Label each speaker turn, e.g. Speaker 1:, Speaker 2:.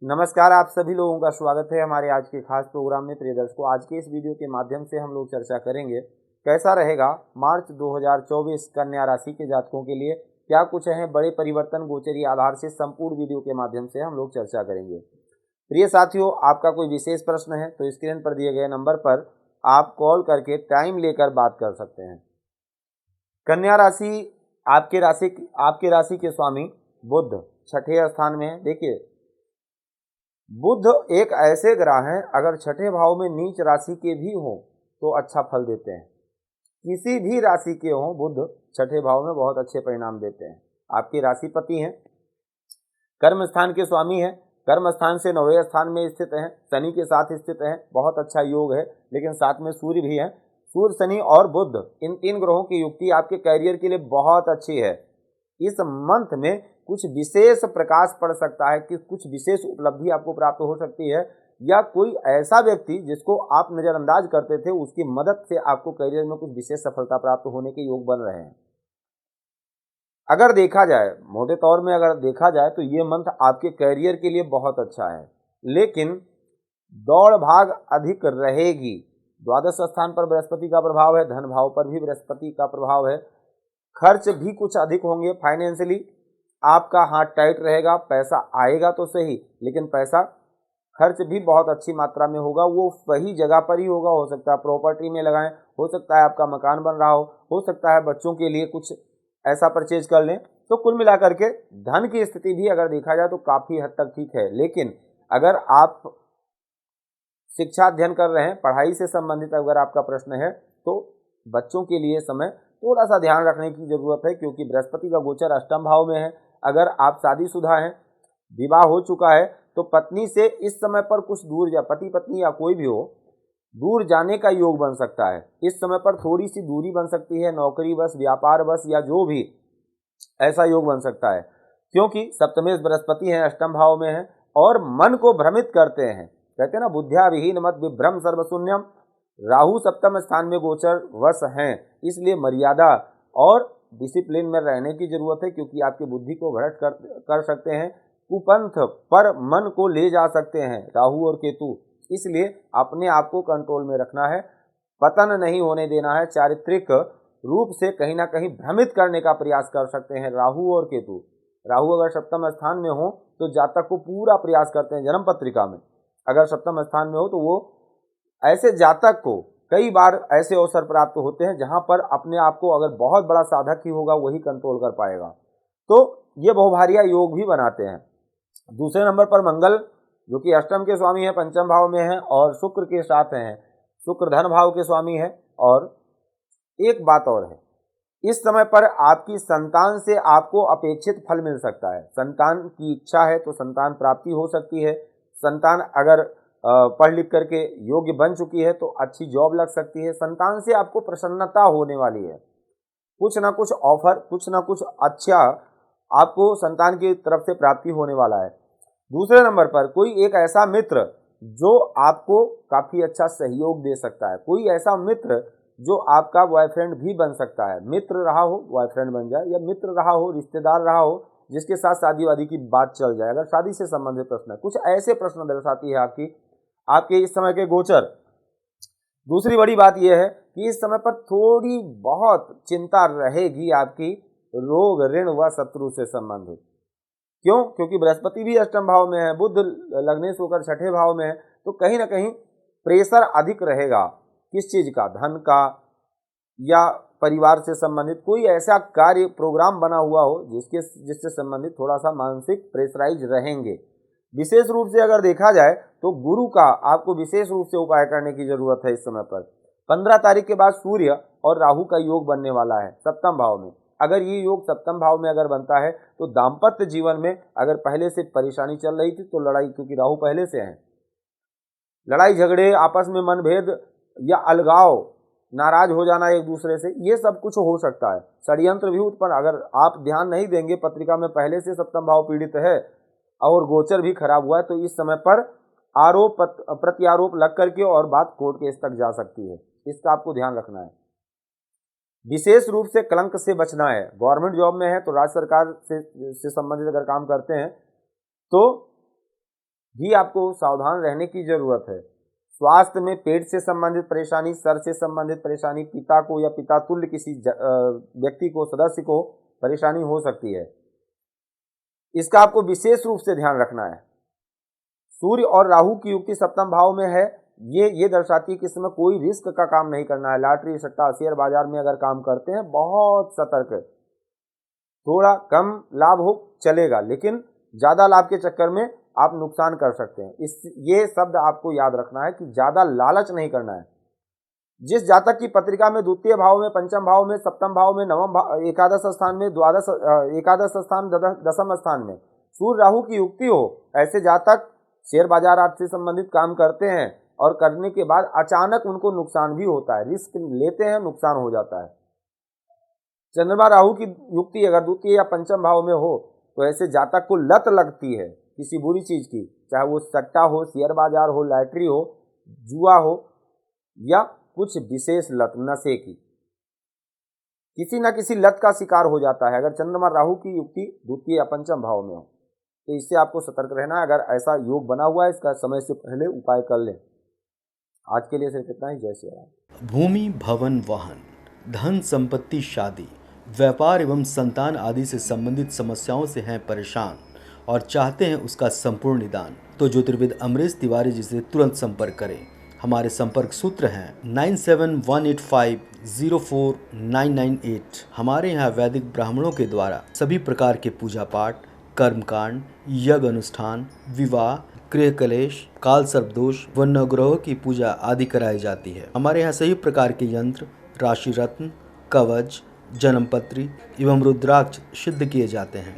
Speaker 1: नमस्कार, आप सभी लोगों का स्वागत है हमारे आज के खास प्रोग्राम में। प्रिय दर्शकों, आज के इस वीडियो के माध्यम से हम लोग चर्चा करेंगे कैसा रहेगा मार्च 2024 कन्या राशि के जातकों के लिए। क्या कुछ है बड़े परिवर्तन गोचरी आधार से, संपूर्ण वीडियो के माध्यम से हम लोग चर्चा करेंगे। प्रिय साथियों, आपका कोई विशेष प्रश्न है तो स्क्रीन पर दिए गए नंबर पर आप कॉल करके टाइम लेकर बात कर सकते हैं। कन्या राशि आपके राशि के स्वामी बुध छठे स्थान में है। देखिए, बुध एक ऐसे ग्रह हैं, अगर छठे भाव में नीच राशि के भी हों तो अच्छा फल देते हैं। किसी भी राशि के हों, बुध छठे भाव में बहुत अच्छे परिणाम देते हैं। आपके राशिपति हैं, कर्म स्थान के स्वामी हैं, कर्म स्थान से 9वें स्थान में स्थित हैं, शनि के साथ स्थित हैं। बहुत अच्छा योग है, लेकिन साथ में सूर्य भी है। सूर्य, शनि और बुध, इन तीन ग्रहों की युक्ति आपके कैरियर के लिए बहुत अच्छी है। इस मंथ में कुछ विशेष प्रकाश पड़ सकता है कि कुछ विशेष उपलब्धि आपको प्राप्त हो सकती है, या कोई ऐसा व्यक्ति जिसको आप नजरअंदाज करते थे उसकी मदद से आपको करियर में कुछ विशेष सफलता प्राप्त होने के योग बन रहे हैं। अगर देखा जाए, मोटे तौर में अगर देखा जाए तो ये मंथ आपके करियर के लिए बहुत अच्छा है, लेकिन दौड़ भाग अधिक रहेगी। द्वादश स्थान पर बृहस्पति का प्रभाव है, धन भाव पर भी बृहस्पति का प्रभाव है। खर्च भी कुछ अधिक होंगे। फाइनेंशियली आपका हाथ टाइट रहेगा। पैसा आएगा तो सही, लेकिन पैसा खर्च भी बहुत अच्छी मात्रा में होगा। वो सही जगह पर ही होगा। हो सकता है प्रॉपर्टी में लगाएं, हो सकता है आपका मकान बन रहा हो सकता है बच्चों के लिए कुछ ऐसा परचेज कर लें। तो कुल मिलाकर के धन की स्थिति भी अगर देखा जाए तो काफी हद तक ठीक है। लेकिन अगर आप शिक्षा अध्ययन कर रहे हैं, पढ़ाई से संबंधित अगर आपका प्रश्न है, तो बच्चों के लिए समय थोड़ा सा ध्यान रखने की जरूरत है, क्योंकि बृहस्पति का गोचर अष्टम भाव में है। अगर आप शादीशुदा हैं, विवाह हो चुका है, तो पत्नी से इस समय पर कुछ दूर पति पत्नी या कोई भी हो, दूर जाने का योग बन सकता है। इस समय पर थोड़ी सी दूरी बन सकती है, नौकरी बस, व्यापार बस, या जो भी ऐसा योग बन सकता है, क्योंकि सप्तमेश बृहस्पति है, अष्टम भाव में है और मन को भ्रमित करते हैं। कहते हैं ना, बुद्ध्या विहीन मत विभ्रम सर्वशून्यम। राहु सप्तम स्थान में गोचर वश हैं, इसलिए मर्यादा और डिसिप्लिन में रहने की जरूरत है, क्योंकि आपकी बुद्धि को भ्रष्ट कर सकते हैं, कुपंथ पर मन को ले जा सकते हैं राहु और केतु। इसलिए अपने आप को कंट्रोल में रखना है, पतन नहीं होने देना है। चारित्रिक रूप से कहीं ना कहीं भ्रमित करने का प्रयास कर सकते हैं राहु और केतु। राहु अगर सप्तम स्थान में हो तो जातक को पूरा प्रयास करते हैं, जन्म पत्रिका में अगर सप्तम स्थान में हो तो वो ऐसे जातक को कई बार ऐसे अवसर प्राप्त होते हैं जहां पर अपने आप को, अगर बहुत बड़ा साधक ही होगा वही कंट्रोल कर पाएगा। तो ये बहुभारिया योग भी बनाते हैं। दूसरे नंबर पर मंगल, जो कि अष्टम के स्वामी है, पंचम भाव में है और शुक्र के साथ हैं। शुक्र धन भाव के स्वामी है। और एक बात और है, इस समय पर आपकी संतान से आपको अपेक्षित फल मिल सकता है। संतान की इच्छा है तो संतान प्राप्ति हो सकती है। संतान अगर पढ़ लिख करके योग्य बन चुकी है तो अच्छी जॉब लग सकती है। संतान से आपको प्रसन्नता होने वाली है। कुछ ना कुछ ऑफर, कुछ ना कुछ अच्छा आपको संतान की तरफ से प्राप्ति होने वाला है। दूसरे नंबर पर कोई एक ऐसा मित्र जो आपको काफी अच्छा सहयोग दे सकता है। कोई ऐसा मित्र जो आपका बॉयफ्रेंड भी बन सकता है। मित्र रहा हो बॉयफ्रेंड बन जाए, या मित्र रहा हो रिश्तेदार रहा हो जिसके साथ शादी वादी की बात चल जाए। अगर शादी से संबंधित प्रश्न है, कुछ ऐसे प्रश्न दर्शाती है आपके इस समय के गोचर। दूसरी बड़ी बात यह है कि इस समय पर थोड़ी बहुत चिंता रहेगी आपकी रोग, ऋण व शत्रु से संबंधित। क्यों? क्योंकि बृहस्पति भी अष्टम भाव में है, बुध लग्नेश होकर छठे भाव में है, तो कहीं ना कहीं प्रेशर अधिक रहेगा। किस चीज का? धन का, या परिवार से संबंधित कोई ऐसा कार्य प्रोग्राम बना हुआ हो जिससे संबंधित थोड़ा सा मानसिक प्रेशराइज रहेंगे। विशेष रूप से अगर देखा जाए तो गुरु का आपको विशेष रूप से उपाय करने की जरूरत है इस समय पर। 15 तारीख के बाद सूर्य और राहु का योग बनने वाला है सप्तम भाव में। अगर ये योग सप्तम भाव में अगर बनता है तो दाम्पत्य जीवन में अगर पहले से परेशानी चल रही थी तो लड़ाई, क्योंकि राहु पहले से है, लड़ाई झगड़े, आपस में मनभेद या अलगाव, नाराज हो जाना एक दूसरे से, ये सब कुछ हो सकता है। षड्यंत्र भी उत्पन्न, अगर आप ध्यान नहीं देंगे, पत्रिका में पहले से सप्तम भाव पीड़ित है और गोचर भी खराब हुआ है, तो इस समय पर आरोप प्रत्यारोप लग करके और बात कोर्ट केस तक जा सकती है। इसका आपको ध्यान रखना है। विशेष रूप से कलंक से बचना है। गवर्नमेंट जॉब में है तो राज्य सरकार से संबंधित अगर काम करते हैं तो भी आपको सावधान रहने की जरूरत है। स्वास्थ्य में पेट से संबंधित परेशानी, सर से संबंधित परेशानी, पिता को या पिता तुल्य किसी व्यक्ति को, सदस्य को परेशानी हो सकती है। इसका आपको विशेष रूप से ध्यान रखना है। सूर्य और राहु की युक्ति सप्तम भाव में है। ये दर्शाती है कि इस समय कोई रिस्क का काम नहीं करना है। लॉटरी, सट्टा, शेयर बाजार में अगर काम करते हैं बहुत सतर्क है। थोड़ा कम लाभ हो चलेगा, लेकिन ज्यादा लाभ के चक्कर में आप नुकसान कर सकते हैं। ये शब्द आपको याद रखना है कि ज्यादा लालच नहीं करना है। जिस जातक की पत्रिका में द्वितीय भाव में, पंचम भाव में, सप्तम भाव में, नवम भाव, एकादश स्थान में, एकादश स्थान, दसम स्थान में सूर्य राहु की युक्ति हो, ऐसे जातक शेयर बाजार आदि से संबंधित काम करते हैं और करने के बाद अचानक उनको नुकसान भी होता है। रिस्क लेते हैं, नुकसान हो जाता है। चंद्रमा राहु की युक्ति अगर द्वितीय या पंचम भाव में हो तो ऐसे जातक को लत लगती है किसी बुरी चीज की, चाहे वो सट्टा हो, शेयर बाजार हो, लॉटरी हो, जुआ हो या कुछ विशेष लत, नशे की, किसी न किसी लत का शिकार हो जाता है अगर चंद्रमा राहु की युक्ति द्वितीय या पंचम भाव में हो। तो इससे आपको सतर्क रहना है। अगर ऐसा योग बना हुआ है, इसका समय से पहले उपाय कर लें। आज के लिए सिर्फ इतना ही। जय श्री राम।
Speaker 2: भूमि, भवन, वाहन, धन संपत्ति, शादी, व्यापार एवं संतान आदि से संबंधित समस्याओं से हैं परेशान और चाहते हैं उसका संपूर्ण निदान, तो ज्योतिर्विद अमरीश तिवारी जी से तुरंत संपर्क करें। हमारे संपर्क सूत्र हैं 9718504998। हमारे यहाँ वैदिक ब्राह्मणों के द्वारा सभी प्रकार के पूजा पाठ, कर्मकांड, यज्ञ अनुष्ठान, विवाह, गृह कलेश, काल सर्पदोष व नवग्रहों की पूजा आदि कराई जाती है। हमारे यहाँ सभी प्रकार के यंत्र, राशि रत्न, कवच, जन्मपत्री एवं रुद्राक्ष सिद्ध किए जाते हैं।